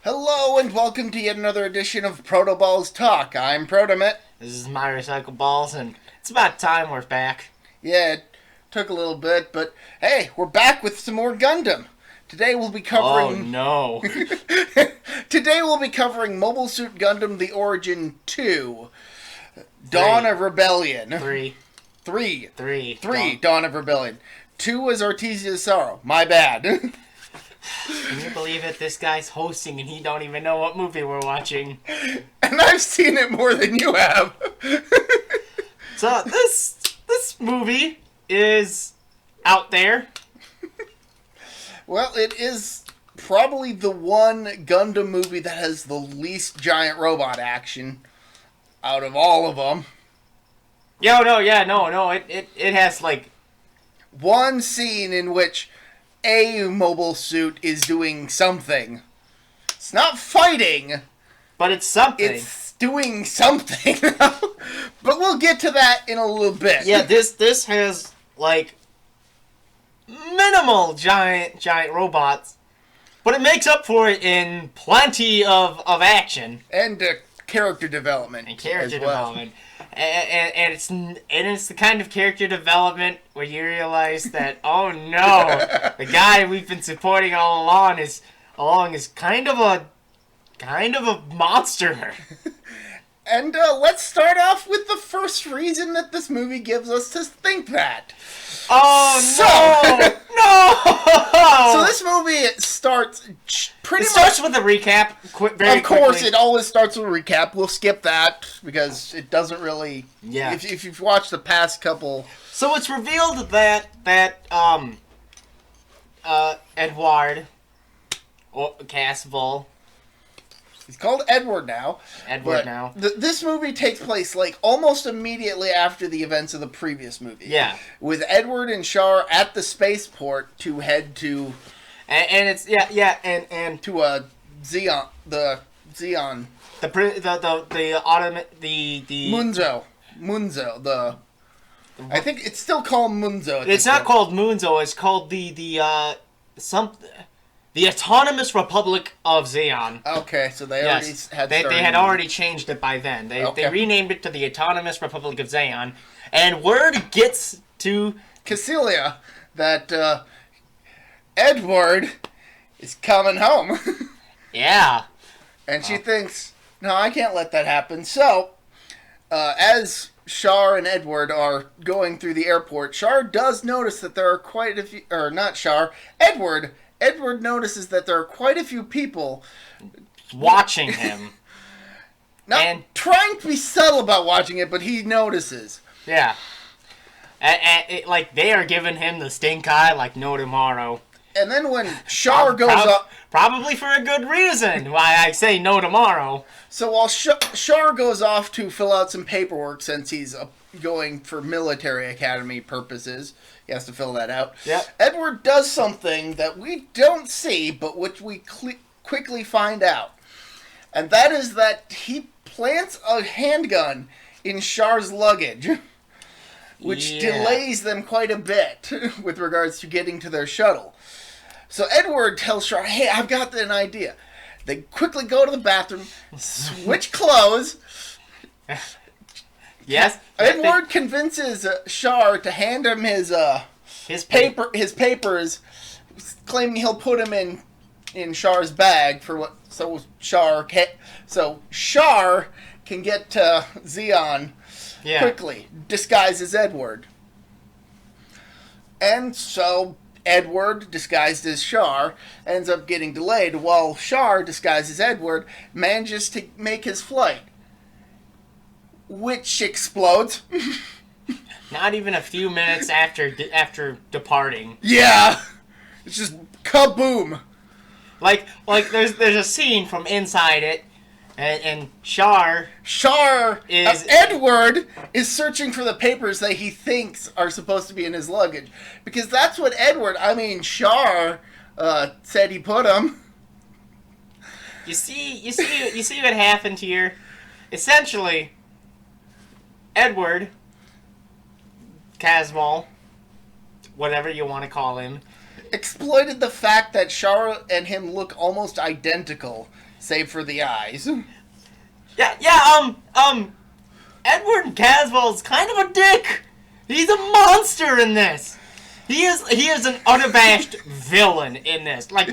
Hello and welcome to yet another edition of ProtoBalls Talk. I'm ProtoMet. This is my recycle balls, and it's about time we're back. Yeah, it took a little bit, but hey, we're back with some more Gundam. Today we'll be covering... Oh, no. Today we'll be covering Mobile Suit Gundam The Origin 2. Dawn of Rebellion. Three. Dawn of Rebellion. 2 was Artesia's Sorrow. My bad. Can you believe it? This guy's hosting and he don't even know what movie we're watching. And I've seen it more than you have. So this movie is out there. Well, it is probably the one Gundam movie that has the least giant robot action out of all of them. It has like one scene in which a mobile suit is doing something. It's not fighting, but it's something. It's doing something. But we'll get to that in a little bit. Yeah, this has like minimal giant robots, but it makes up for it in plenty of action and character development. And it's the kind of character development where you realize that, oh no, the guy we've been supporting all along is kind of a monster. And let's start off with the first reason that this movie gives us to think that. Oh, no! So this movie starts pretty much... It starts with a recap very Of course, quickly. it always starts with a recap. We'll skip that because it doesn't really... Yeah. If you've watched the past couple... So it's revealed that Edward Casval... He's called Edward now. This movie takes place like almost immediately after the events of the previous movie. Yeah. With Edward and Char at the spaceport to head to... And it's to Zeon, the Munzo, I think it's still called Munzo. It's not called Munzo. It's called the Autonomous Republic of Zeon. Okay, so they had already changed it by then. They renamed it to the Autonomous Republic of Zeon, and word gets to Cassilia that Edward is coming home. Yeah. And she thinks, no, I can't let that happen. So, as Char and Edward are going through the airport, Char does notice that there are quite a few... Or, not Char, Edward. Edward notices that there are quite a few people... watching him. Trying to be subtle about watching it, but he notices. Yeah. Like, they are giving him the stink eye like no tomorrow. And then when Char goes up... Probably for a good reason why I say no tomorrow. So while Char goes off to fill out some paperwork, since he's going for military academy purposes, he has to fill that out. Yep. Edward does something that we don't see, but which we quickly find out. And that is that he plants a handgun in Char's luggage, which delays them quite a bit with regards to getting to their shuttle. So Edward tells Char, hey, I've got an idea. They quickly go to the bathroom, switch clothes. Yes. Edward convinces Char to hand him his papers, claiming he'll put him in Char's bag so Char can get to Zeon quickly, disguised as Edward. And so Edward, disguised as Char, ends up getting delayed, while Char, disguised as Edward, manages to make his flight, which explodes. Not even a few minutes after departing. Yeah, it's just kaboom. Like there's a scene from inside it, and Edward is searching for the papers that he thinks are supposed to be in his luggage, because that's what Char said he put them. You see what happened here. Essentially, Edward Casval, whatever you want to call him, exploited the fact that Char and him look almost identical, save for the eyes. Edward Caswell's kind of a dick. He's a monster in this. He is an unabashed villain in this. Like,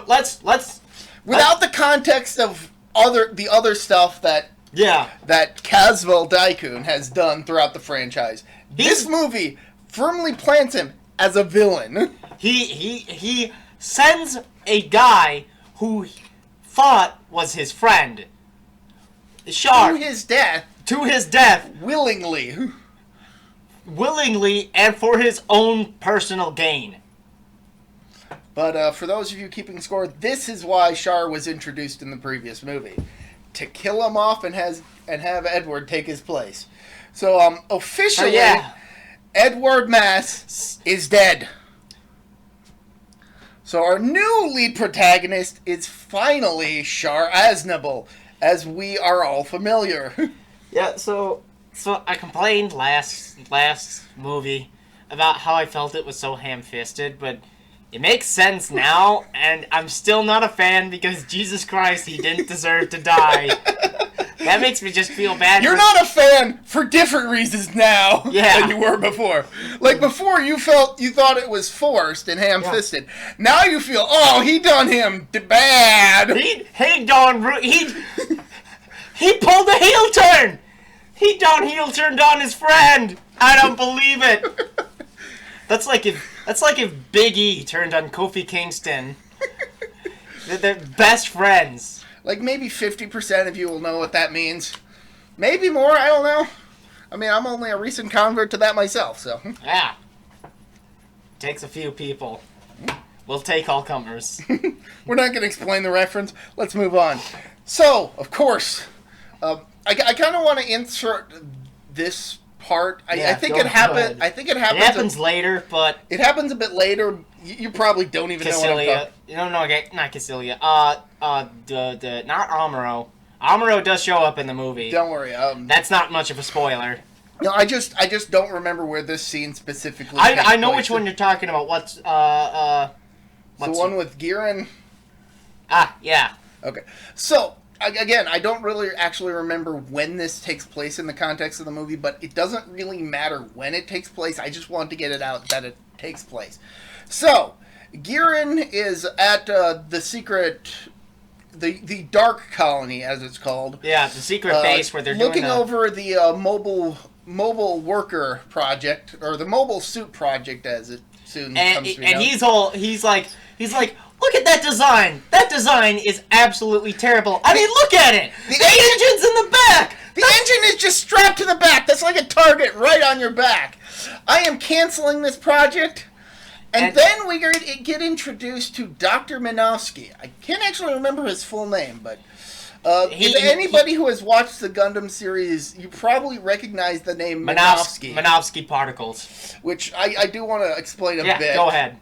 let's Without the context of the other stuff that Caswell Daikun has done throughout the franchise, this movie firmly plants him as a villain. He sends a guy who thought was his friend, Char, to his death willingly and for his own personal gain. But for those of you keeping score, this is why Char was introduced in the previous movie, to kill him off and have Edward take his place. So officially, Edward Mass is dead. So our new lead protagonist is finally Char Aznable, as we are all familiar. Yeah, so I complained last movie about how I felt it was so ham-fisted, but it makes sense now, and I'm still not a fan because, Jesus Christ, he didn't deserve to die. That makes me just feel bad. You're not a fan for different reasons now than you were before. Like, before you thought it was forced and ham-fisted. Yeah. Now you feel, he done him bad. He pulled a heel turn. He done heel turned on his friend. I don't believe it. That's like if Big E turned on Kofi Kingston. They're best friends. Like, maybe 50% of you will know what that means. Maybe more, I don't know. I mean, I'm only a recent convert to that myself, so. Yeah. Takes a few people. We'll take all comers. We're not going to explain the reference. Let's move on. So, of course, I kind of want to insert this part. I think it happens. It happens later, but it happens a bit later. You probably don't even know what I'm talking. No, not Cassilia. Not Amuro. Amuro does show up in the movie. Don't worry. That's not much of a spoiler. No, I just don't remember where this scene specifically. I know which one you're talking about. What's the one with Giran? Yeah. Okay, so. Again, I don't really actually remember when this takes place in the context of the movie, but it doesn't really matter when it takes place. I just want to get it out that it takes place. So, Giran is at the secret, the Dark Colony, as it's called. Yeah, the secret base where they're looking over the mobile worker project, or the mobile suit project, as it soon comes to be known. And he's like. Look at that design! That design is absolutely terrible. I mean, look at it! The engine's in the back! The engine is just strapped to the back. That's like a target right on your back. I am canceling this project. And then we get introduced to Dr. Minovsky. I can't actually remember his full name, but if anybody who has watched the Gundam series, you probably recognize the name Minovsky. Minovsky particles. Which I do want to explain a bit. Yeah, go ahead.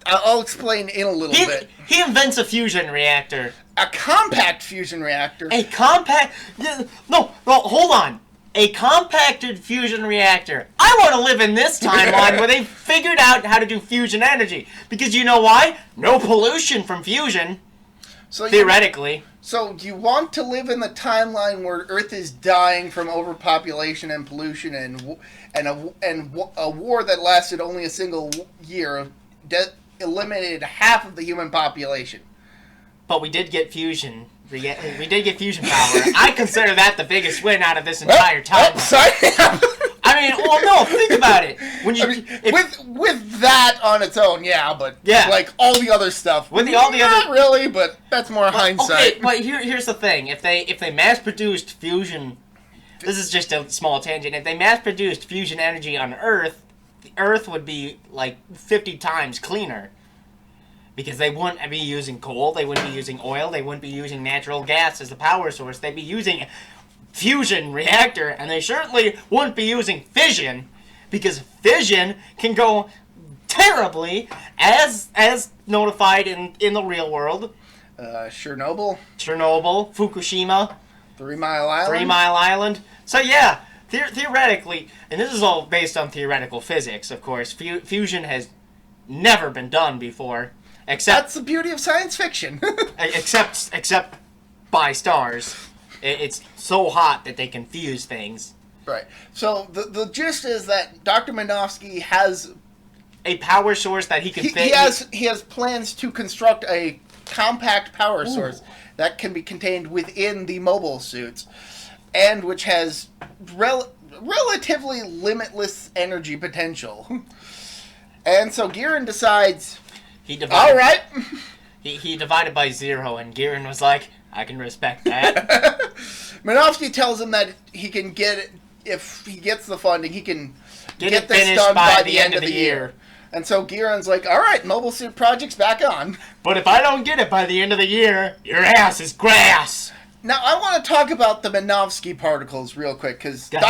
I'll explain in a little bit. He invents a fusion reactor. A compact fusion reactor. No, hold on. A compacted fusion reactor. I want to live in this timeline where they figured out how to do fusion energy. Because you know why? No pollution from fusion. So theoretically. So you want to live in the timeline where Earth is dying from overpopulation and pollution and a war that lasted only a single year eliminated half of the human population. But we did get fusion. We did get fusion power. I consider that the biggest win out of this entire time. Sorry. I mean, well, no, think about it. With that on its own, but like all the other stuff, not really, but that's more hindsight. Okay, but here's the thing: if they mass-produced fusion, this is just a small tangent. If they mass-produced fusion energy on Earth, the Earth would be like 50 times cleaner. Because they wouldn't be using coal, they wouldn't be using oil, they wouldn't be using natural gas as the power source. They'd be using fusion reactor, and they certainly wouldn't be using fission, because fission can go terribly, as notified in the real world. Chernobyl, Fukushima, 3 Mile Island. 3 Mile Island. So yeah, theoretically, and this is all based on theoretical physics, of course. Fusion has never been done before. That's the beauty of science fiction. except by stars. It's so hot that they can fuse things. Right. So the gist is that Dr. Minovsky has a power source that he can fit. He has plans to construct a compact power source that can be contained within the mobile suits, and which has relatively limitless energy potential. And so Giran decides, all right. He divided by 0, and Giran was like, I can respect that. Minovsky tells him that he can get it, if he gets the funding, he can get this done by the end of the year. And so Giran's like, all right, mobile suit project's back on. But if I don't get it by the end of the year, your ass is grass. Now, I want to talk about the Minovsky particles real quick, because Dr.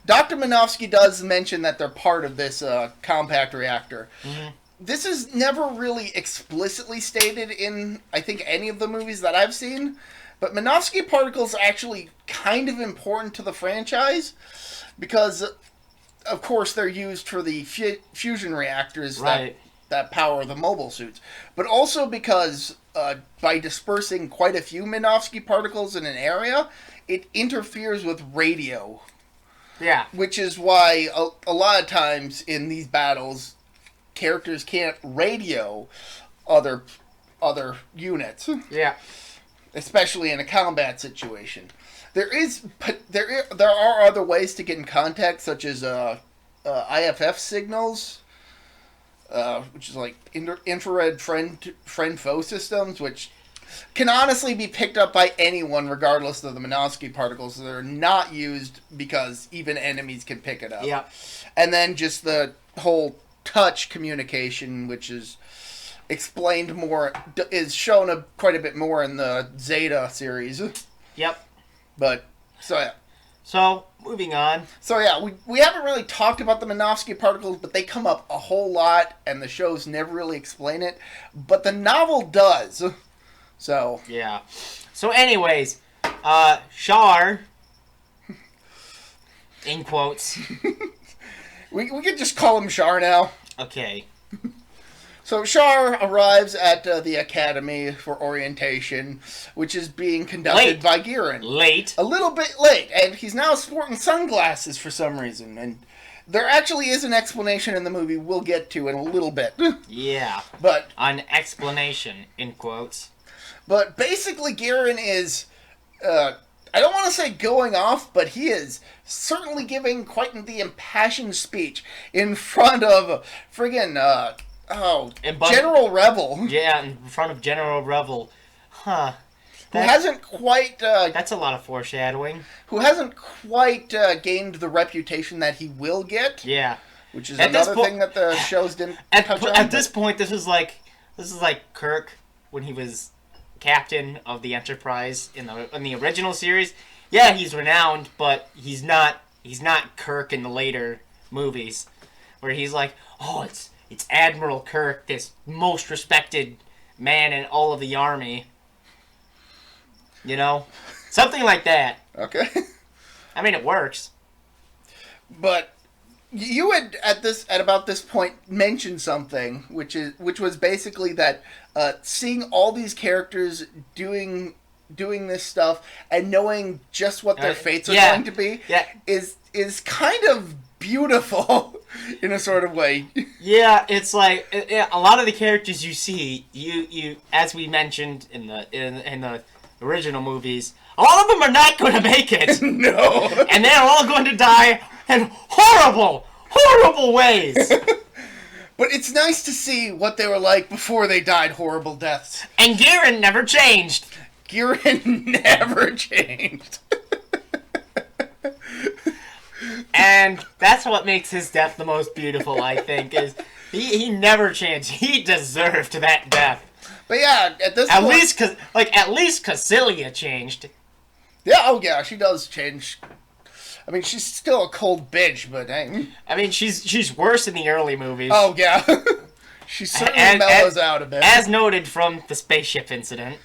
Minovsky does mention that they're part of this compact reactor. Mm-hmm. This is never really explicitly stated in, I think, any of the movies that I've seen, but Minovsky particles are actually kind of important to the franchise, because, of course, they're used for the fusion reactors that power the mobile suits, but also because by dispersing quite a few Minovsky particles in an area, it interferes with radio. Yeah. Which is why a lot of times in these battles, characters can't radio other units. Yeah. Especially in a combat situation. There are other ways to get in contact, such as IFF signals, which is like infrared friend-foe systems, which can honestly be picked up by anyone regardless of the Minovsky particles. They're not used because even enemies can pick it up. Yeah. And then just the whole touch communication, which is explained more, is shown quite a bit more in the Zeta series. Yep. But, so yeah. So, moving on. So yeah, we haven't really talked about the Minovsky particles, but they come up a whole lot, and the shows never really explain it. But the novel does. So. Yeah. So anyways, Char, in quotes. we could just call him Char now. Okay. So Char arrives at the academy for orientation, which is being conducted by Giran. Late. A little bit late, and he's now sporting sunglasses for some reason. And there actually is an explanation in the movie we'll get to in a little bit. Yeah. But an explanation, in quotes. But basically Giran is, I don't want to say going off, but he is certainly giving quite the impassioned speech in front of friggin'... General Rebel. Yeah, in front of General Rebel. Huh. Who hasn't quite... that's a lot of foreshadowing. Who hasn't quite gained the reputation that he will get. Yeah. Which is another thing that the shows didn't touch on. At this point, this is like Kirk when he was captain of the Enterprise in the original series. Yeah, he's renowned, but he's not Kirk in the later movies, where he's like, oh, it's Admiral Kirk, this most respected man in all of the Army. You know? Something like that. Okay. I mean, it works. But you had at about this point mentioned something, which was basically that seeing all these characters doing this stuff and knowing just what their fates are going to be is kind of beautiful in a sort of way. Yeah, it's like a lot of the characters you see, you as we mentioned in the original movies, a lot of them are not going to make it. No. And they're all going to die in horrible ways. But it's nice to see what they were like before they died horrible deaths. And Giran never changed. Giran never changed. And that's what makes his death the most beautiful, I think, is he never changed. He deserved that death. But yeah, at least Cassilia changed. Yeah, oh yeah, she does change. I mean, she's still a cold bitch, but dang. I mean, she's worse in the early movies. Oh yeah. She certainly mellows out a bit. As noted from the spaceship incident.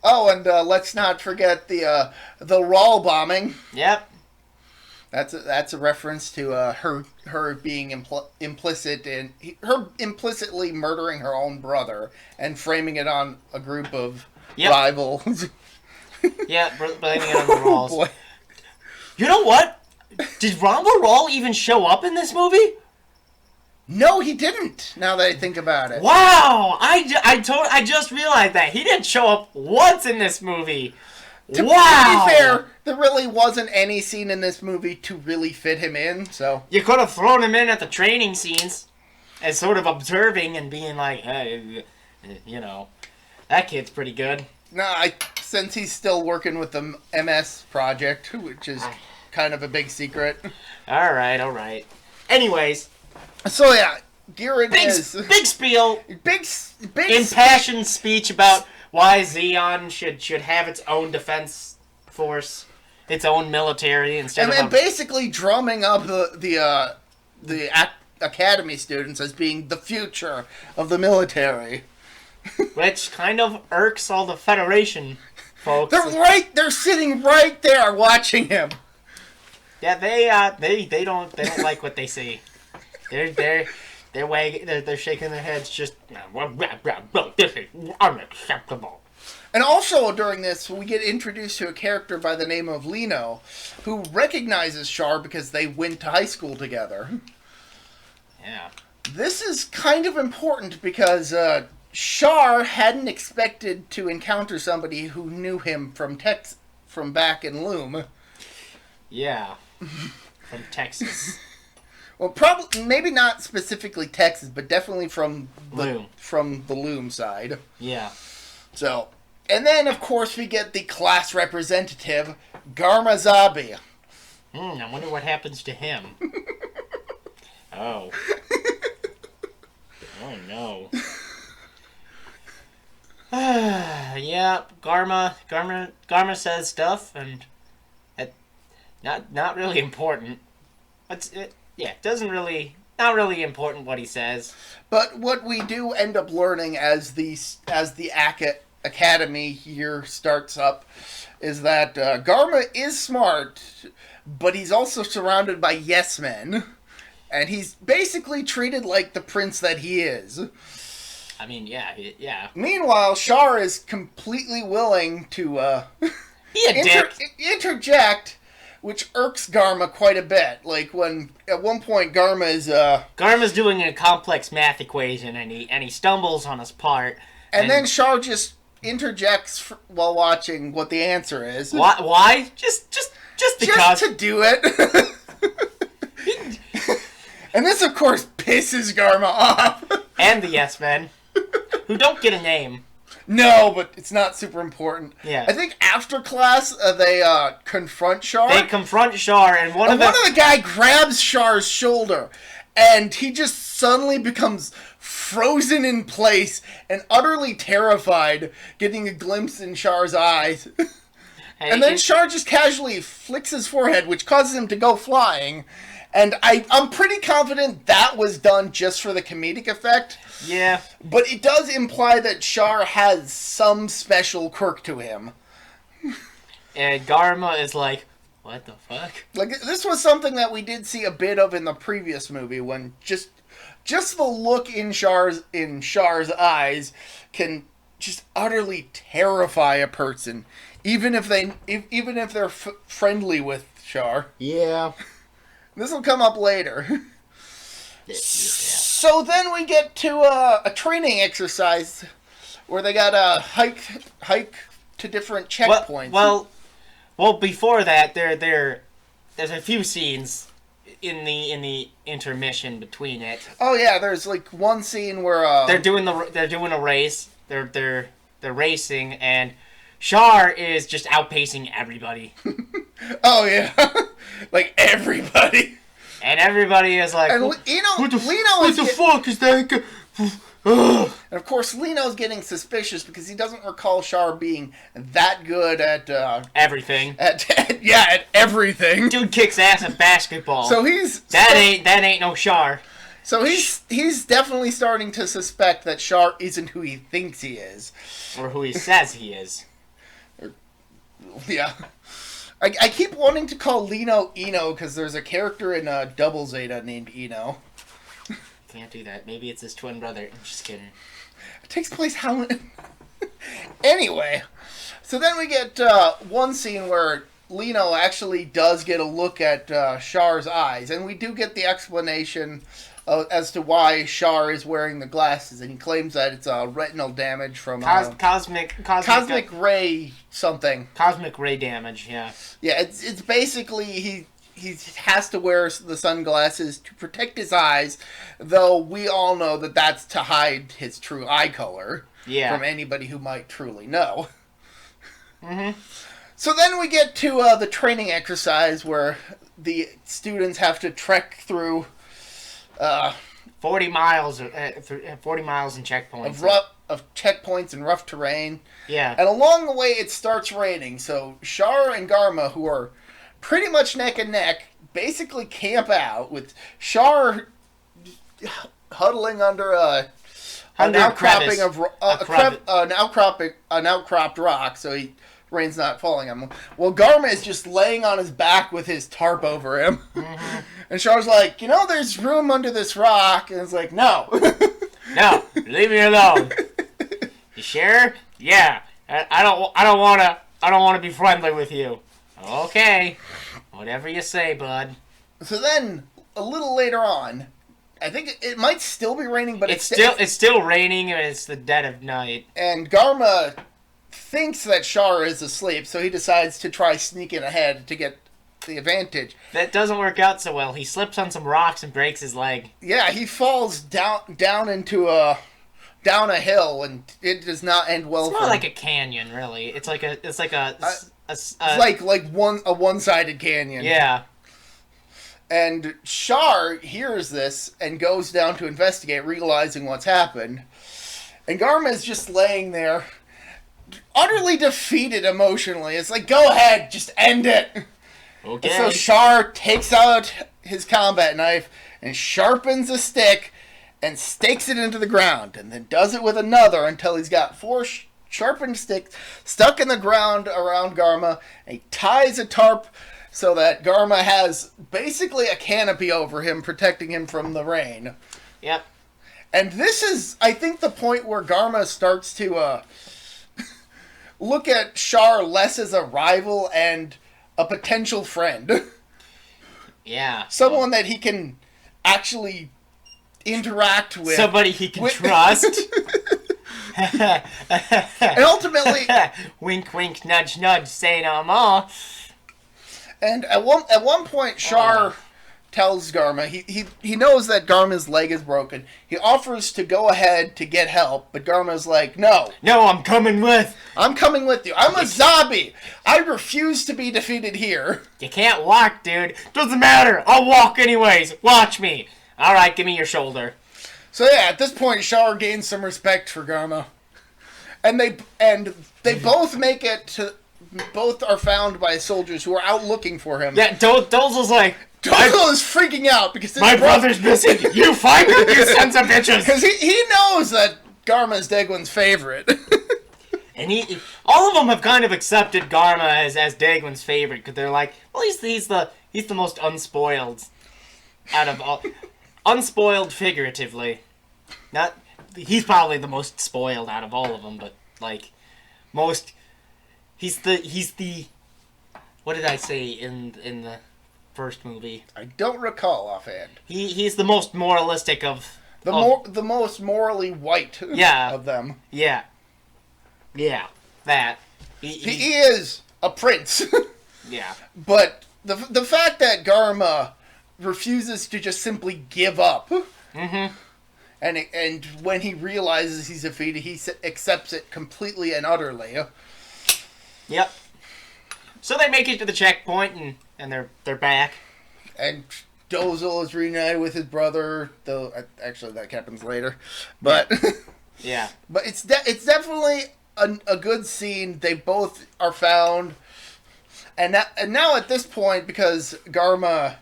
Oh, and let's not forget the Rawl bombing. Yep. That's a reference to her being implicit in her implicitly murdering her own brother and framing it on a group of rivals. Yeah, blaming it on the Rawls. Boy. You know what? Did Ramba Rawl even show up in this movie? No, he didn't. Now that I think about it. Wow! I just realized that he didn't show up once in this movie. To be fair, there really wasn't any scene in this movie to really fit him in, so... You could have thrown him in at the training scenes as sort of observing and being like, hey, you know, that kid's pretty good. No, since he's still working with the MS project, which is kind of a big secret. Alright. Anyways. So yeah, Giran is... Big spiel. Big impassioned speech about why Zeon should have its own defense force, its own military instead of... And basically drumming up the academy students as being the future of the military. Which kind of irks all the Federation folks. They're sitting right there watching him. Yeah, they don't like what they see. They're shaking their heads just, this is unacceptable. And also during this, we get introduced to a character by the name of Lino, who recognizes Char because they went to high school together. Yeah. This is kind of important because Char hadn't expected to encounter somebody who knew him from back in Loom. Yeah. From Texas. Well, probably maybe not specifically Texas, but definitely from the Loom side. Yeah. So, and then of course we get the class representative, Garma Zabi. I wonder what happens to him. Oh. Oh no. Yeah, Garma says stuff, and not really important. Not really important what he says. But what we do end up learning as the academy year starts up is that Garma is smart, but he's also surrounded by yes men, and he's basically treated like the prince that he is. I mean, yeah. Meanwhile, Char is completely willing to interject, which irks Garma quite a bit. Like when at one point Garma's doing a complex math equation and he stumbles on his part. And then Char just interjects while watching what the answer is. Why? Just because. Just to do it. And this, of course, pisses Garma off. And the yes men, who don't get a name. No, but it's not super important. Yeah. I think after class, they confront Char. They confront Char, and one of the guy grabs Char's shoulder, and he just suddenly becomes frozen in place and utterly terrified, getting a glimpse in Char's eyes. And then Char just casually flicks his forehead, which causes him to go flying. And I'm pretty confident that was done just for the comedic effect. Yeah. But it does imply that Char has some special quirk to him. And Garma is like, what the fuck? Like, this was something that we did see a bit of in the previous movie, when just the look in Char's eyes can just utterly terrify a person, even if they're friendly with Char. Yeah. This will come up later. Yeah. So then we get to a training exercise where they got to hike to different checkpoints. Well, before that, there's a few scenes in the intermission between it. Oh yeah, there's like one scene where they're doing a race. They're racing, and Char is just outpacing everybody. Oh yeah, like everybody. And everybody is like, and Lino what the fuck is that? And of course, Lino's getting suspicious because he doesn't recall Char being that good at everything. At everything. Dude kicks ass at basketball. So that ain't no Char. So he's definitely starting to suspect that Char isn't who he thinks he is, or who he says he is. Yeah. I keep wanting to call Lino Eno because there's a character in Double Zeta named Eno. Can't do that. Maybe it's his twin brother. I'm just kidding. It takes place how... Anyway, so then we get one scene where Lino actually does get a look at Char's eyes, and we do get the explanation as to why Char is wearing the glasses, and he claims that it's retinal damage from cosmic ray something. Cosmic ray damage, yeah. Yeah, it's basically he has to wear the sunglasses to protect his eyes, though we all know that that's to hide his true eye color from anybody who might truly know. Mm-hmm. So then we get to the training exercise where the students have to trek through 40 miles in checkpoints. Of checkpoints and rough terrain. Yeah. And along the way it starts raining, so Char and Garma, who are pretty much neck and neck, basically camp out with Char huddling under an outcropping of an outcropped rock, so rain's not falling on him. Well, Garma is just laying on his back with his tarp over him. Mm-hmm. And Char's like, there's room under this rock. And it's like, no. No, leave me alone. You sure? Yeah. I don't want to be friendly with you. Okay. Whatever you say, bud. So then, a little later on, I think it might still be raining, but it's still raining and it's the dead of night. And Garma thinks that Char is asleep, so he decides to try sneaking ahead to get the advantage. That doesn't work out so well. He slips on some rocks and breaks his leg. Yeah, he falls down into down a hill, and it does not end well. It's more like a canyon, really. It's like a one-sided canyon. Yeah. And Char hears this and goes down to investigate, realizing what's happened. And Garma is just laying there, utterly defeated emotionally. It's like, go ahead, just end it. Okay. And so Char takes out his combat knife and sharpens a stick and stakes it into the ground, and then does it with another until he's got 4 sharpened sticks stuck in the ground around Garma, and he ties a tarp so that Garma has basically a canopy over him, protecting him from the rain. Yep. And this is, I think, the point where Garma starts to look at Char less as a rival and a potential friend. Yeah. Someone that he can actually interact with. Somebody he can trust. And ultimately... Wink, wink, nudge, nudge, say no more. And at one point, Char tells Garma, he knows that Garma's leg is broken. He offers to go ahead to get help, but Garma's like, no. No, I'm coming with. I'm coming with you. I'm a zombie. I refuse to be defeated here. You can't walk, dude. Doesn't matter. I'll walk anyways. Watch me. All right, give me your shoulder. So yeah, at this point, Char gains some respect for Garma. And they both make it to... Both are found by soldiers who are out looking for him. Yeah, Dozel's like... Dozel is freaking out because my brother's missing. You find him, you sons of bitches. Because he knows that Garma is Deglin's favorite. And all of them have kind of accepted Garma as Deglin's favorite because they're like, well, he's the most unspoiled out of all, unspoiled figuratively. Not he's probably the most spoiled out of all of them, but like most. He's the what did I say in the first movie? I don't recall offhand. He's the most moralistic of the most morally white of them. Yeah. Yeah. That. He is a prince. Yeah. But the fact that Garma refuses to just simply give up. Mm-hmm. And when he realizes he's defeated, he accepts it completely and utterly. Yep. So they make it to the checkpoint and they're back. And Dozel is reunited with his brother, though actually that happens later. But yeah. But it's definitely a good scene. They both are found, and now at this point, because Garma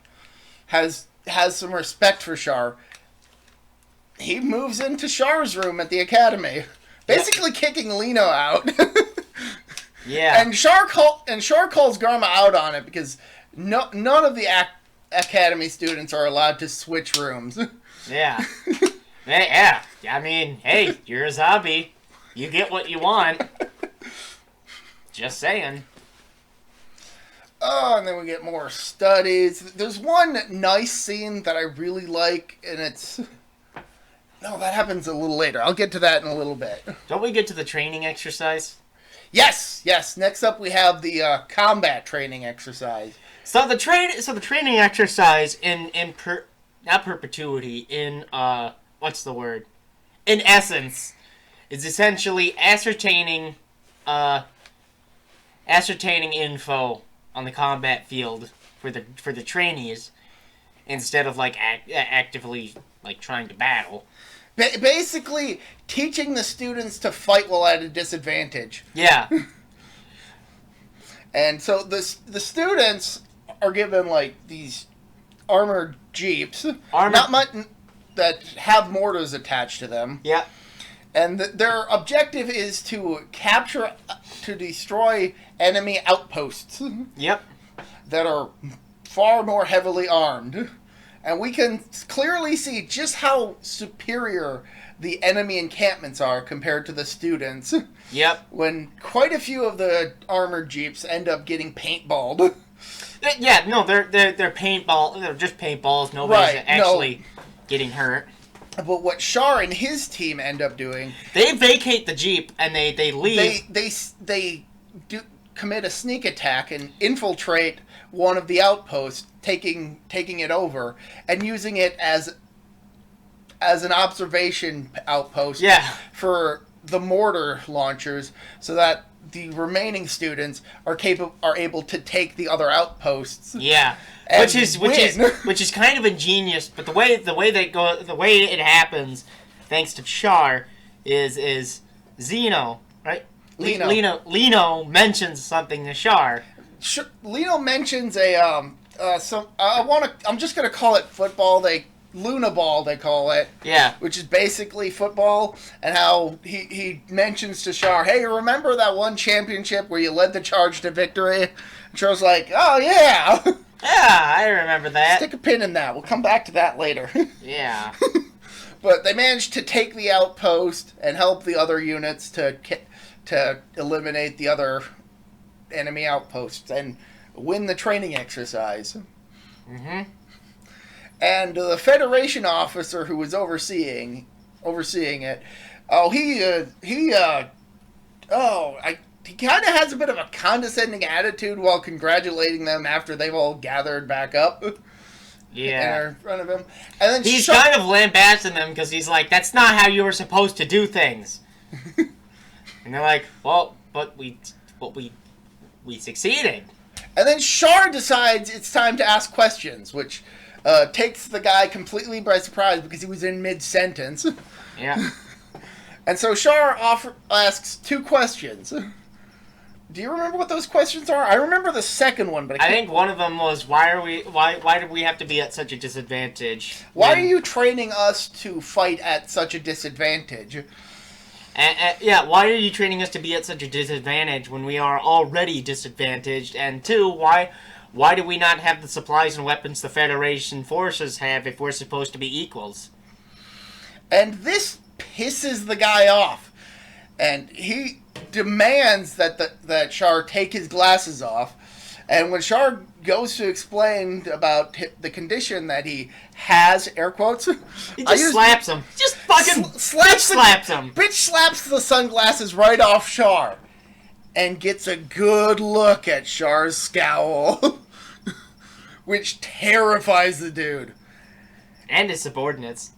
has some respect for Char, he moves into Char's room at the academy, basically kicking Lino out. Yeah. And Char calls Garma out on it because none of the Academy students are allowed to switch rooms. Yeah. Yeah. I mean, hey, you're a zombie. You get what you want. Just saying. Oh, and then we get more studies. There's one nice scene that I really like, and it's... No, that happens a little later. I'll get to that in a little bit. Don't we get to the training exercise? Yes. Next up, we have the combat training exercise. So the training exercise not perpetuity, in what's the word? In essence, is essentially ascertaining info on the combat field for the trainees instead of like actively like trying to battle. Basically, teaching the students to fight while at a disadvantage. Yeah. And so the students are given like these armored jeeps, not much, that have mortars attached to them. Yeah. And their objective is to destroy enemy outposts. Yep. That are far more heavily armed. And we can clearly see just how superior the enemy encampments are compared to the students. Yep. When quite a few of the armored jeeps end up getting paintballed. Yeah, no, they're paintball. They're just paintballs. Nobody's actually getting hurt. But what Char and his team end up doing, they vacate the jeep and they leave. They commit a sneak attack and infiltrate one of the outposts, taking it over and using it as an observation outpost. Yeah. For the mortar launchers, so that the remaining students are able to take the other outposts. Yeah. Which is kind of ingenious, but the way it happens, thanks to Char, is Zeno, right? Lino mentions something to Char. Lino mentions I'm just gonna call it football. Luna ball, they call it. Yeah. Which is basically football, and how he mentions to Char, hey, remember that one championship where you led the charge to victory? And Char's like, oh, yeah. Yeah, I remember that. Stick a pin in that. We'll come back to that later. Yeah. But they managed to take the outpost and help the other units to eliminate the other enemy outposts and win the training exercise. Mm-hmm. And the Federation officer who was overseeing it, he kind of has a bit of a condescending attitude while congratulating them after they've all gathered back up. Yeah. In front of him, and then he's kind of lambasting them because he's like, "That's not how you were supposed to do things." And they're like, "Well, but we succeeded." And then Char decides it's time to ask questions, which takes the guy completely by surprise because he was in mid-sentence. Yeah. And so Char asks two questions. Do you remember what those questions are? I remember the second one, but I think one of them was, why did we have to be at such a disadvantage? Why are you training us to fight at such a disadvantage? Yeah, why are you training us to be at such a disadvantage when we are already disadvantaged? And two, why do we not have the supplies and weapons the Federation forces have if we're supposed to be equals? And this pisses the guy off. And he demands that Char take his glasses off. And when Char goes to explain about the condition that he has, air quotes, he just slaps him. Just fucking slaps him. Bitch slaps the sunglasses right off Char. And gets a good look at Char's scowl. Which terrifies the dude. And his subordinates.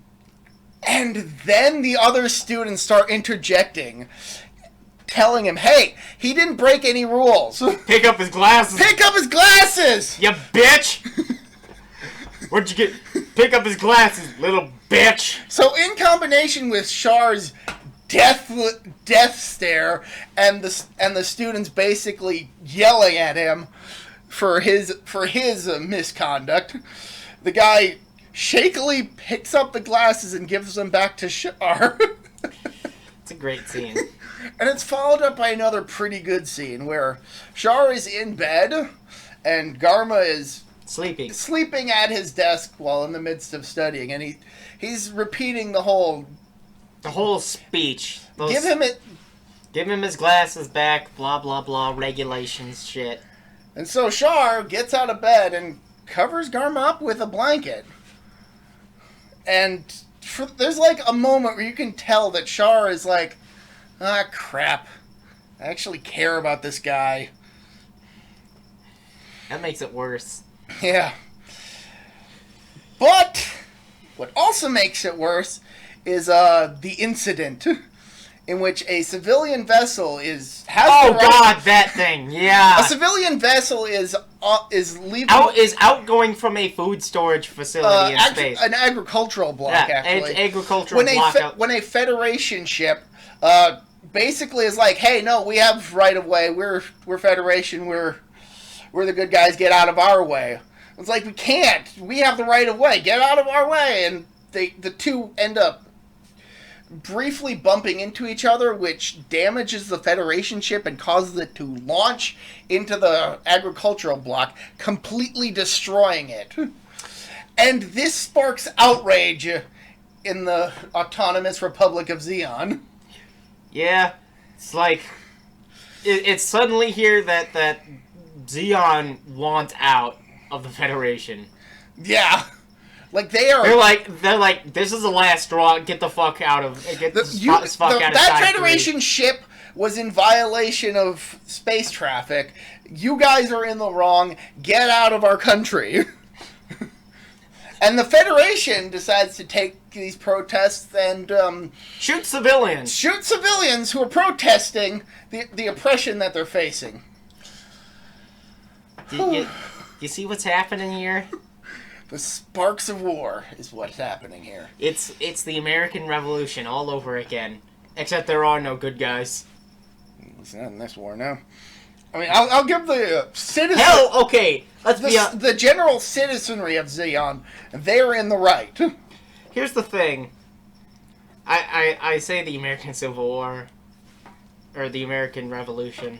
And then the other students start interjecting, telling him, hey, he didn't break any rules. Pick up his glasses. Pick up his glasses! You bitch! Where'd you get... Pick up his glasses, little bitch! So in combination with Char's death stare and the students basically yelling at him for his misconduct, the guy shakily picks up the glasses and gives them back to Char. It's a great scene. And it's followed up by another pretty good scene where Char is in bed and Garma is sleeping at his desk while in the midst of studying, and he's repeating the whole speech. Give him his glasses back, blah blah blah, regulations shit. And so Char gets out of bed and covers Garma up with a blanket. And there's like a moment where you can tell that Char is like, ah, crap. I actually care about this guy. That makes it worse. Yeah. But what also makes it worse is the incident in which a civilian vessel is that thing. Yeah. A civilian vessel is leaving is outgoing from a food storage facility in space. An agricultural block, actually. Agricultural block. When a Federation ship basically is like, "Hey, no, we have right of way. We're Federation. We're the good guys. Get out of our way." It's like, we can't. We have the right of way. Get out of our way. And the two end up briefly bumping into each other, which damages the Federation ship and causes it to launch into the agricultural block, completely destroying it. And this sparks outrage in the autonomous Republic of Zeon. Yeah, it's like it's suddenly here that Zeon wants out of the Federation. Yeah. Like they're like this is the last straw. Get the fuck out of that Federation ship was in violation of space traffic. You guys are in the wrong. Get out of our country. And the Federation decides to take these protests and shoot civilians. Shoot civilians who are protesting the oppression that they're facing. You see what's happening here? The sparks of war is what's happening here. It's the American Revolution all over again. Except there are no good guys. It's not in this war, no. I mean, I'll give the citizens... Hell, okay. The general citizenry of Zeon, they're in the right. Here's the thing. I say the American Civil War. Or the American Revolution.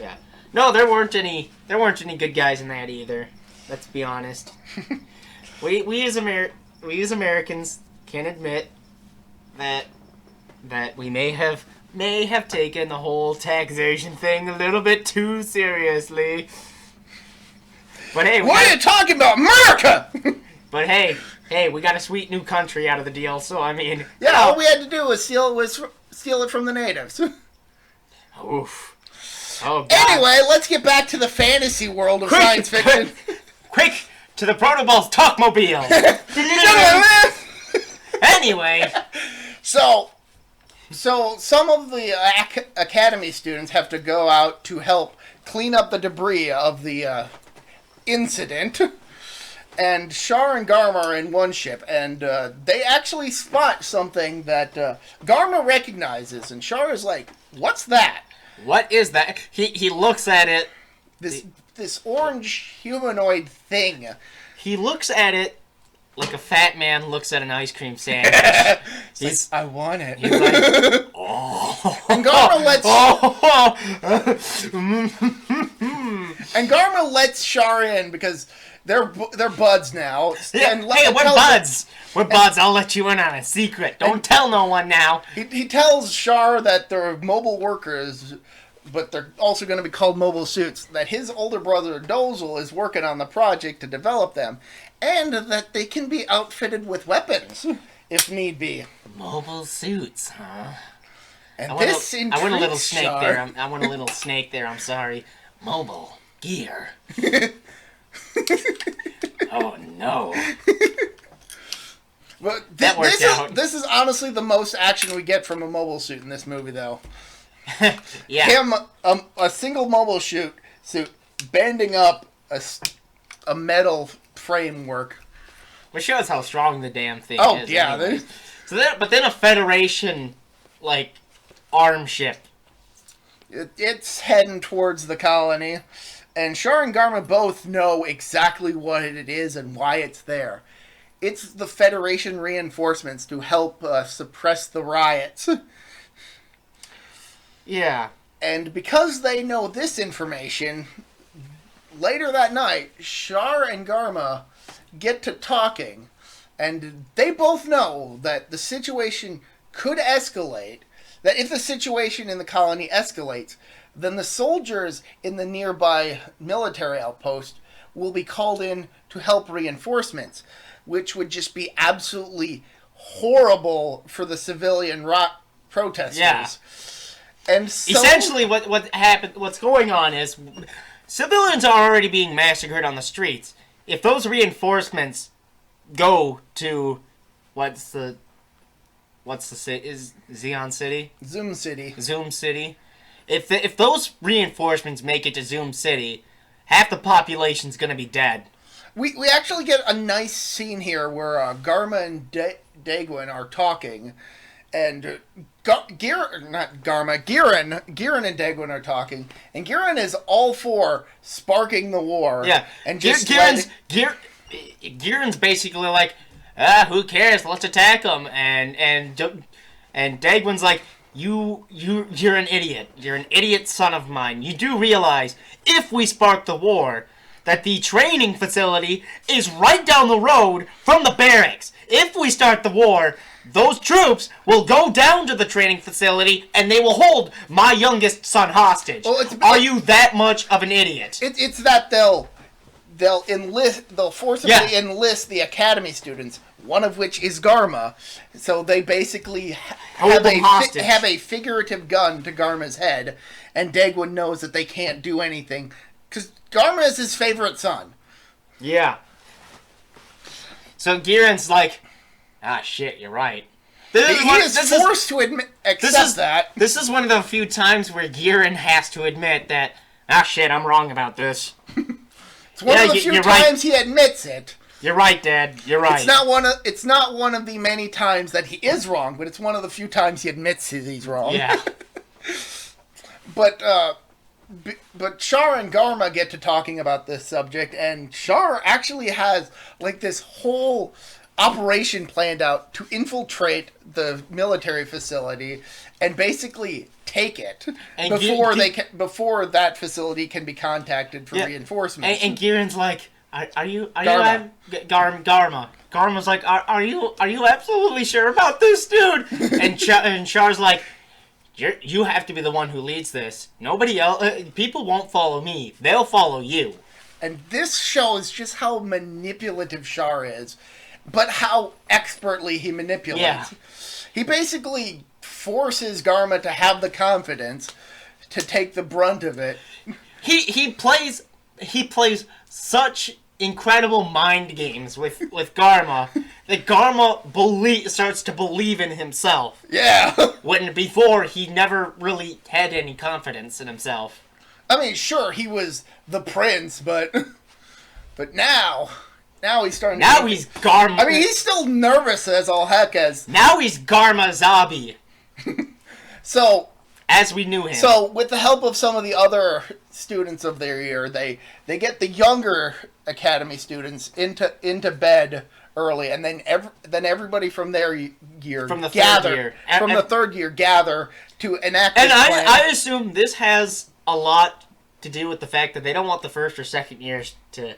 Yeah. No, there weren't any good guys in that either. Let's be honest. we as Americans can admit that we may have taken the whole taxation thing a little bit too seriously. But hey, what are you talking about, America? But hey, we got a sweet new country out of the deal. So I mean, yeah, all we had to do was steal it from the natives. Oof. Oh, God. Anyway, let's get back to the fantasy world of science fiction. Quick, to the ProtoBalls Talkmobile. Anyway. So some of the Academy students have to go out to help clean up the debris of the incident. And Char and Garma are in one ship, and they actually spot something that Garma recognizes, and Char is like, "What's that?" What is that? He looks at it. This orange humanoid thing. He looks at it like a fat man looks at an ice cream sandwich. He's like, I want it. He's like, oh. And Garma lets Char in because they're buds now. Yeah. Hey, we're buds. We're buds. I'll let you in on a secret. Don't tell no one now. He tells Char that they're mobile workers, but they're also going to be called mobile suits. That his older brother Dozel is working on the project to develop them, and that they can be outfitted with weapons if need be. Mobile suits, huh? And I went a little snake Char. There. I went a little snake there. I'm sorry. Mobile gear. Oh no. But this is honestly the most action we get from a mobile suit in this movie, though. Yeah. Him, a single mobile suit bending up a metal framework. Which shows how strong the damn thing is. Oh, yeah. But then a Federation, arm ship. It's heading towards the colony. And Char and Garma both know exactly what it is and why it's there. It's the Federation reinforcements to help suppress the riots. Yeah. And because they know this information, later that night, Char and Garma get to talking, and they both know that the situation could escalate, that if the situation in the colony escalates, then the soldiers in the nearby military outpost will be called in to help reinforcements, which would just be absolutely horrible for the civilian protesters. Yeah. And so, essentially, what's going on is civilians are already being massacred on the streets. If those reinforcements go to what's the city? Is Zeon City? Zoom City. Zoom City. If those reinforcements make it to Zoom City, half the population's gonna be dead. We actually get a nice scene here where Garma and Dagwin are talking, and Giran and Dagwin are talking, and Giran is all for sparking the war. Yeah, and just Giran's basically like, who cares? Let's attack them. And Dagwin's like, you're an idiot. You're an idiot son of mine. You do realize if we spark the war, that the training facility is right down the road from the barracks. If we start the war, those troops will go down to the training facility and they will hold my youngest son hostage. Well, are you that much of an idiot? It's that they'll forcibly enlist the academy students, one of which is Garma. So they basically have a figurative gun to Garma's head, and Dagwin knows that they can't do anything because Garma is his favorite son. Yeah. So Giran's like, shit, you're right. He is forced to accept that. This is one of the few times where Giran has to admit that, shit, I'm wrong about this. It's one of the few times he admits it. You're right, Dad. You're right. It's not one of the many times that he is wrong, but it's one of the few times he admits he's wrong. Yeah. But Char and Garma get to talking about this subject, and Char actually has like this whole operation planned out to infiltrate the military facility and basically take it before that facility can be contacted for reinforcements. And Giran's like, Garma? Garma's like, are you absolutely sure about this, dude? And Char's like, you have to be the one who leads this. Nobody else. People won't follow me. They'll follow you. And this shows just how manipulative Char is, but how expertly he manipulates. Yeah. He basically forces Garma to have the confidence to take the brunt of it. He plays such incredible mind games with Garma that Garma starts to believe in himself. Yeah. When before he never really had any confidence in himself. I mean, sure, he was the prince, but now he's starting. Now he's Garma. I mean, he's still nervous as all heck. Now he's Garma Zabi. So, as we knew him. So, with the help of some of the other students of their year, they get the younger academy students into bed early, and then everybody from their year from the third year gather to enact this plan. I assume this has a lot to do with the fact that they don't want the first or second years to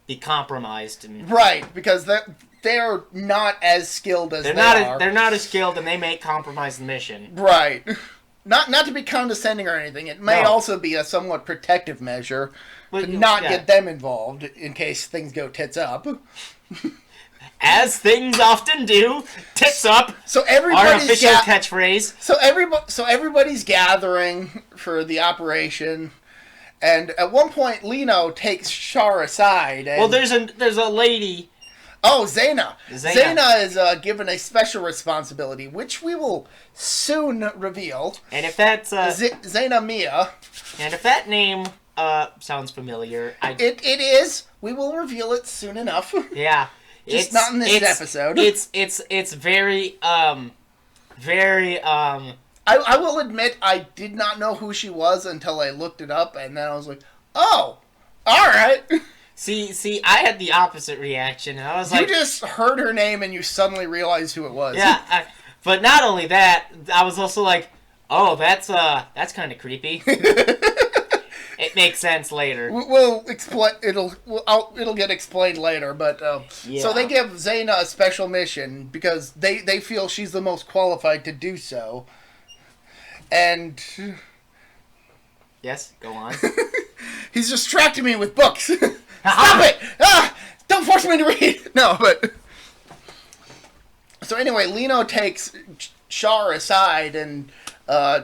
be compromised. Right, because they're not as skilled as they are. They're not as skilled, and they may compromise the mission. Right. Not to be condescending or anything. It may also be a somewhat protective measure to not get them involved in case things go tits up. As things often do, tits up. So everybody's our official catchphrase. So everybody's gathering for the operation, and at one point, Lino takes Char aside. And, well, there's a lady. Oh, Zaina. Zaina is given a special responsibility, which we will soon reveal. And if that's Zaina Mia. And if that name sounds familiar, it is. We will reveal it soon enough. Yeah. Just not in this episode. It's very I will admit I did not know who she was until I looked it up, and then I was like, oh, all right. See, I had the opposite reaction. I was like, you just heard her name and you suddenly realized who it was. Yeah, but not only that, I was also like, Oh, that's kind of creepy. It makes sense later. We'll explain. It'll get explained later. But Yeah. so they give Zaina a special mission because they feel she's the most qualified to do so. And Yes, go on. he's distracting me with books. Stop it! Don't force me to read. No, but so anyway, Lino takes Char aside and.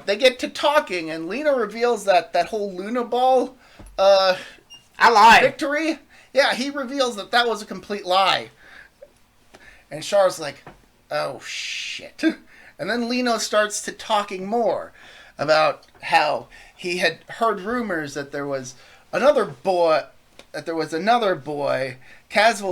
They get to talking, and Lena reveals that whole Luna Ball I lied. victory. Yeah, he reveals that was a complete lie. And Char's like, oh, shit. And then Lino starts to talking more about how he had heard rumors that there was another boy, Casval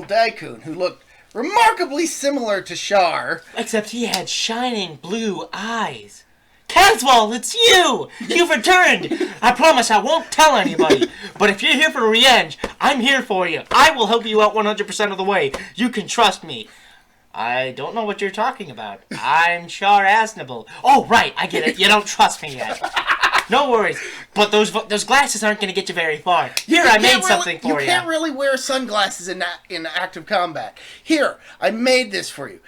Daikun, who looked remarkably similar to Char. Except he had shining blue eyes. Caswell, it's you! You've returned! I promise I won't tell anybody. But if you're here for revenge, I'm here for you. I will help you out 100% of the way. You can trust me. I don't know what you're talking about. I'm Char Aznable. Oh, right, I get it. You don't trust me yet. No worries. But those glasses aren't going to get you very far. Here, I made something for you. You can't really wear sunglasses in active combat. Here, I made this for you.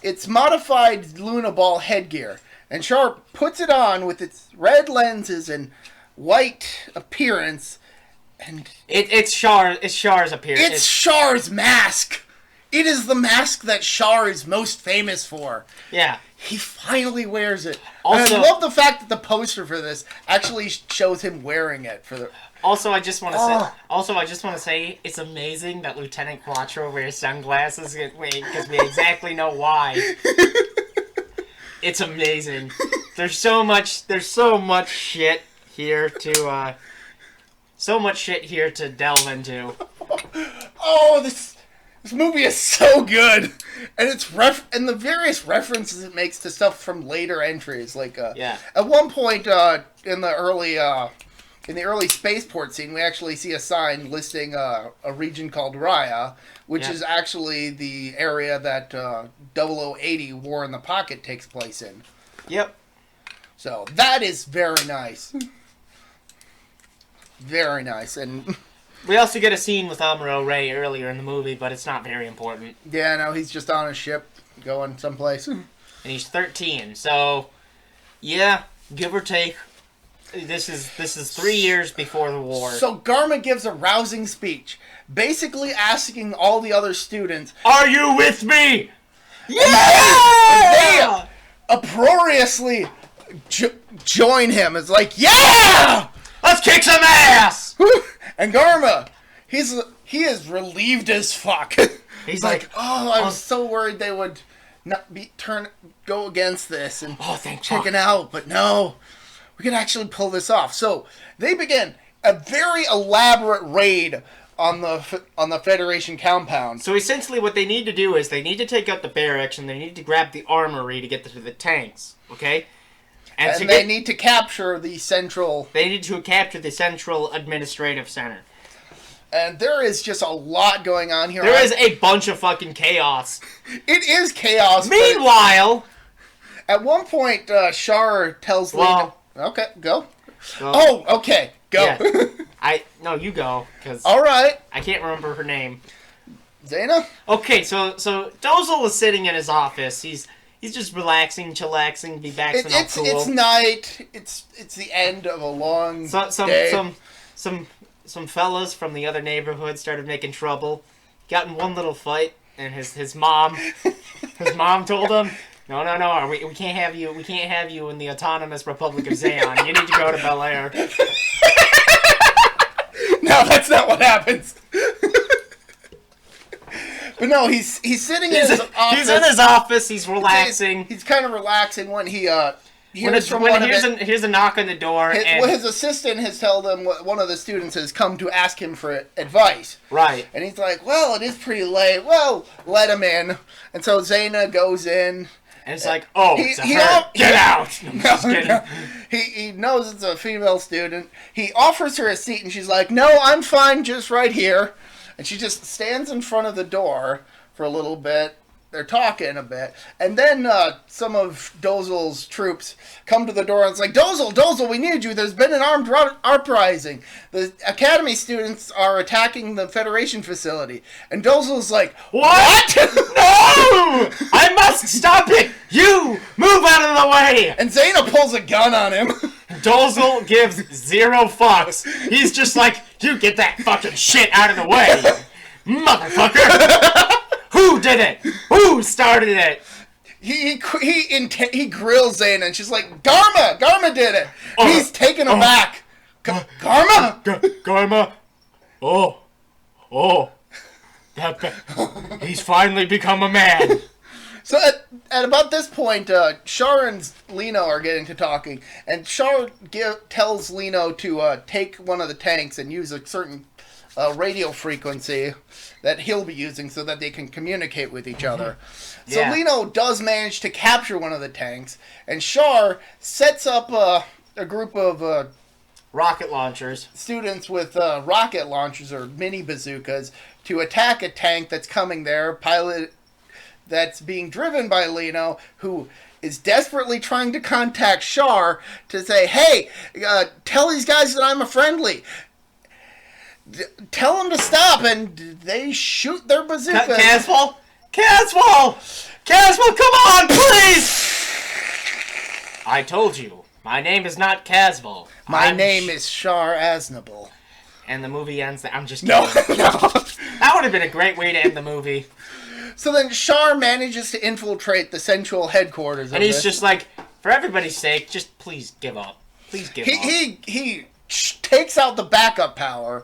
It's modified Luna Ball headgear, and Char puts it on with its red lenses and white appearance, and it's Char's appearance. It's Char's mask. It is the mask that Char is most famous for. Yeah. He finally wears it. Also, and I love the fact that the poster for this actually shows him wearing it for the. Also, I just want to say it's amazing that Lieutenant Quattro wears sunglasses because we exactly know why. It's amazing. There's so much shit here to delve into. Oh, this movie is so good, and and the various references it makes to stuff from later entries. Like, yeah. At one point in the early spaceport scene, we actually see a sign listing a region called Raya, which is actually the area that 0080 War in the Pocket takes place in. Yep. So that is very nice. Very nice. And we also get a scene with Amuro Ray earlier in the movie, but it's not very important. Yeah, no, he's just on a ship going someplace. And he's 13, so yeah, give or take. This is 3 years before the war. So Garma gives a rousing speech, basically asking all the other students, "Are you with me?" Yeah! They uproariously join him. It's like, yeah! Let's kick some ass! And Garma, he is relieved as fuck. He's like, oh, I was so worried they would not go against this and chicken out, but no. We can actually pull this off. So they begin a very elaborate raid on the Federation compound. So essentially, what they need to do is they need to take out the barracks and they need to grab the armory to get to the tanks. Okay, and they need to capture the central. They need to capture the central administrative center. And there is just a lot going on here. There is a bunch of fucking chaos. It is chaos. Meanwhile, at one point, Char tells Lena. Okay, go. Oh, okay, go. Yeah. No, you go, because all right. I can't remember her name. Zaina? Okay, so Dozel is sitting in his office. He's just relaxing, chillaxing, be back and all cool. It's night. It's the end of a long day. Some fellas from the other neighborhood started making trouble. Got in one little fight, and his mom told him, No, we can't have you. We can't have you in the autonomous Republic of Zayon. You need to go to Bel Air. No, that's not what happens. But no, he's sitting in his office. He's in his office. He's relaxing. He's kind of relaxing when he hears a knock on the door. His assistant has told him one of the students has come to ask him for advice. Right. And he's like, well, it is pretty late. Well, let him in. And so Zaina goes in. And it's like, oh, it's a her. Get out! No. He knows it's a female student. He offers her a seat, and she's like, no, I'm fine just right here. And she just stands in front of the door for a little bit. they're talking a bit, and then some of Dozel's troops come to the door and it's like, Dozel, we need you. There's been an armed uprising. The Academy students are attacking the Federation facility. And Dozel's like, what? No! I must stop it! You! Move out of the way! And Zayna pulls a gun on him. Dozel gives 0 fucks. He's just like, you get that fucking shit out of the way! Motherfucker! Who did it? Who started it? He grills Zayna and she's like, Garma did it! He's taking him back! Garma? Garma? Oh. He's finally become a man. So at about this point, Char and Lino are getting to talking, and Char tells Lino to take one of the tanks and use a certain radio frequency that he'll be using so that they can communicate with each other. So Lino does manage to capture one of the tanks, and Char sets up a group of rocket launchers. Students with rocket launchers or mini bazookas to attack a tank that's coming there, pilot that's being driven by Lino, who is desperately trying to contact Char to say, hey, tell these guys that I'm a friendly. Tell them to stop, and they shoot their bazookas. Caswell, come on, please! I told you, my name is not Caswell. My name is Char Aznable. And the movie ends there. I'm just kidding. No. That would have been a great way to end the movie. So then Char manages to infiltrate the central headquarters and he's just like, for everybody's sake, just please give up. Please give up. He takes out the backup power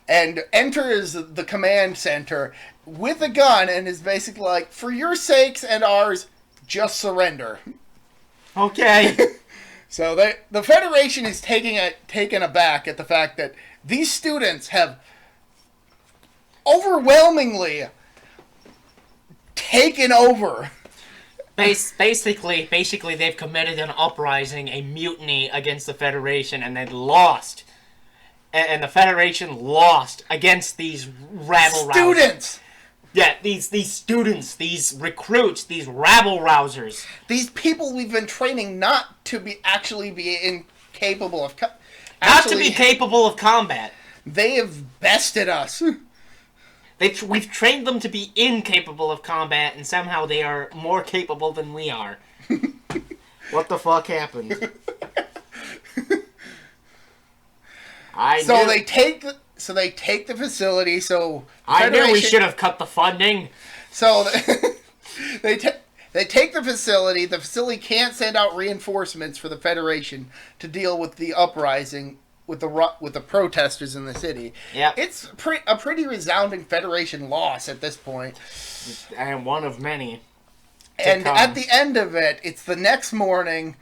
and enters the command center with a gun and is basically like, for your sakes and ours, just surrender. Okay. So the Federation is taken aback at the fact that these students have overwhelmingly taken over. Basically, they've committed an uprising, a mutiny against the Federation, and they lost. And the Federation lost against these rabble-rousers. Students! Yeah, these students, these recruits, these rabble-rousers. These people we've been training not to be incapable of... Not to be capable of combat. They have bested us. We've trained them to be incapable of combat, and somehow they are more capable than we are. What the fuck happened? They take the facility. So I knew we should have cut the funding. So they take the facility. The facility can't send out reinforcements for the Federation to deal with the uprising with the protesters in the city. Yeah, it's a pretty resounding Federation loss at this point, and one of many. And at the end of it, it's the next morning.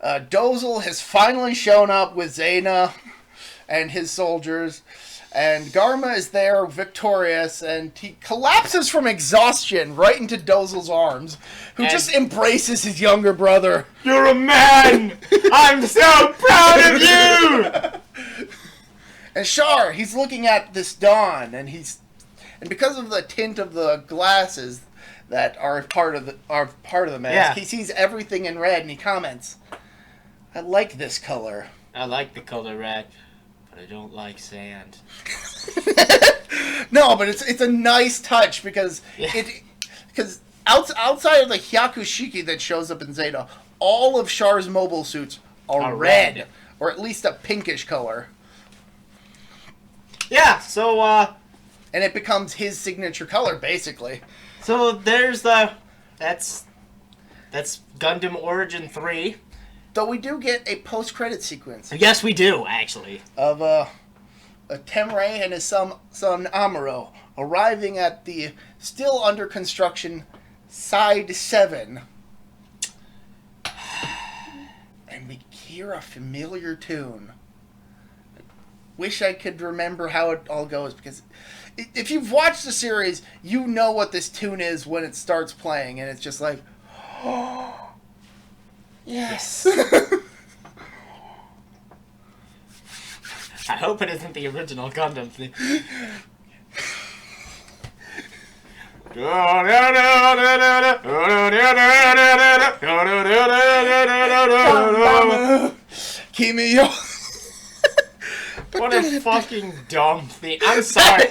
Dozel has finally shown up with Zayna and his soldiers, and Garma is there victorious, and he collapses from exhaustion right into Dozel's arms, who just embraces his younger brother. You're a man! I'm so proud of you! And Char, he's looking at this dawn, and because of the tint of the glasses that are part of the mask, he sees everything in red, and he comments, "I like this color. I like the color red, but I don't like sand." No, but it's a nice touch because outside of the Hyakushiki that shows up in Zeta, all of Char's mobile suits are red, or at least a pinkish color. Yeah, so and it becomes his signature color basically. So there's that's Gundam Origin 3. Though we do get a post-credit sequence. Yes, we do, actually. Of Temrei and his son Amuro arriving at the still under construction Side 7. And we hear a familiar tune. I wish I could remember how it all goes, because if you've watched the series, you know what this tune is when it starts playing, and it's just like, oh, yes. I hope it isn't the original Gundam thing. Kimio. What a fucking dumb thing. I'm sorry.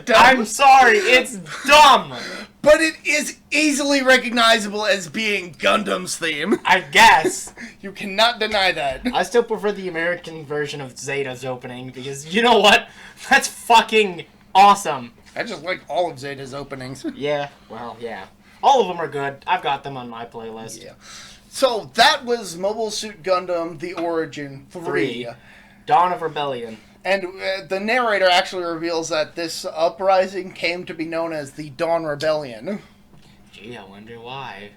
Dumb. I'm sorry. It's dumb. But it is easily recognizable as being Gundam's theme. I guess. You cannot deny that. I still prefer the American version of Zeta's opening because you know what? That's fucking awesome. I just like all of Zeta's openings. Yeah, well, yeah. All of them are good. I've got them on my playlist. Yeah. So that was Mobile Suit Gundam The Origin 3. Dawn of Rebellion. And the narrator actually reveals that this uprising came to be known as the Dawn Rebellion. Gee, I wonder why.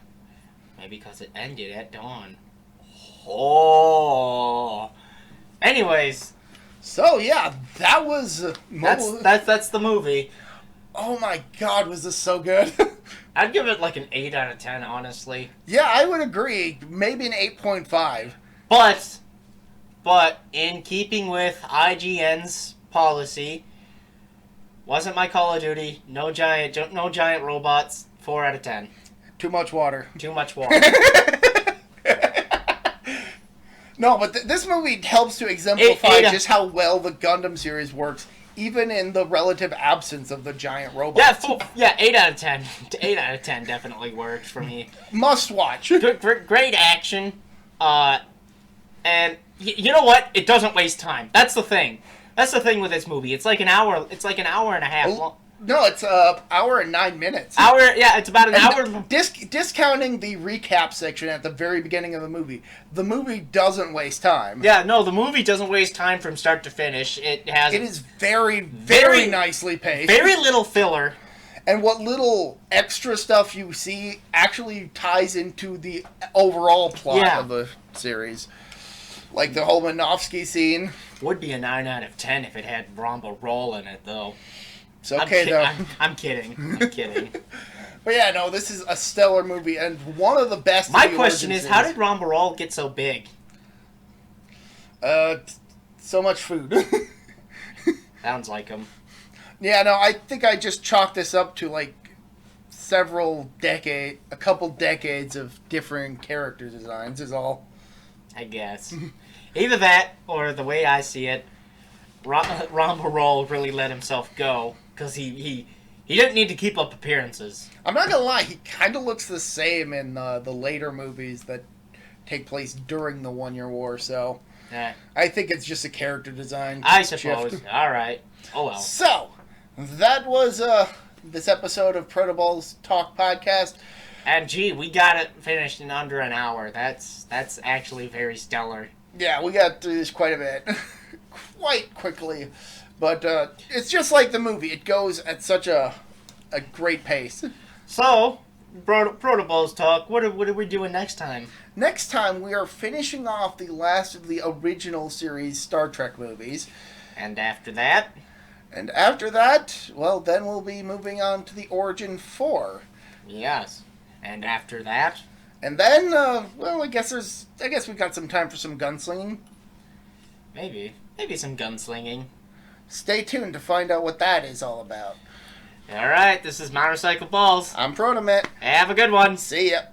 Maybe because it ended at dawn. Oh. Anyways. So yeah, that was that's the movie. Oh my god, was this so good? I'd give it like an 8 out of 10, honestly. Yeah, I would agree. Maybe an 8.5. But in keeping with IGN's policy, wasn't my Call of Duty. No giant robots. 4 out of 10. Too much water. Too much water. No, but this movie helps to exemplify just how well the Gundam series works, even in the relative absence of the giant robots. Yeah, 8 out of 10. 8 out of 10 definitely works for me. Must watch. Great action. And you know what? It doesn't waste time. That's the thing. That's the thing with this movie. It's like an hour. It's like an hour and a half long. No, it's hour and 9 minutes. It's about an hour. Discounting the recap section at the very beginning of the movie doesn't waste time. Yeah, no, the movie doesn't waste time from start to finish. It is very, very nicely paced. Very little filler. And what little extra stuff you see actually ties into the overall plot of the series. Like the whole Minovsky scene. Would be a 9 out of 10 if it had Ramba Roll in it, though. It's okay, though. I'm kidding. I'm kidding. But yeah, no, this is a stellar movie and one of the best. My question is, how did Ramba Roll get so big? So much food. Sounds like him. Yeah, no, I think I just chalked this up to like a couple decades of differing character designs is all. I guess. Either that, or the way I see it, Ramba Roll really let himself go, because he didn't need to keep up appearances. I'm not gonna lie, he kind of looks the same in the later movies that take place during the 1 Year War, so I think it's just a character design I suppose. Alright. Oh well. So, that was this episode of ProtoBalls Talk Podcast. And gee, we got it finished in under an hour. That's actually very stellar. Yeah, we got through this quite a bit. Quite quickly. But it's just like the movie. It goes at such a great pace. So, ProtoBalls Talk, what are we doing next time? Next time, we are finishing off the last of the original series Star Trek movies. And after that? And after that, well, then we'll be moving on to the Origin 4. Yes. And after that? And then, well, I guess we got some time for some gunslinging. Maybe some gunslinging. Stay tuned to find out what that is all about. Alright, this is Motorcycle Balls. I'm ProtoMet. Have a good one. See ya.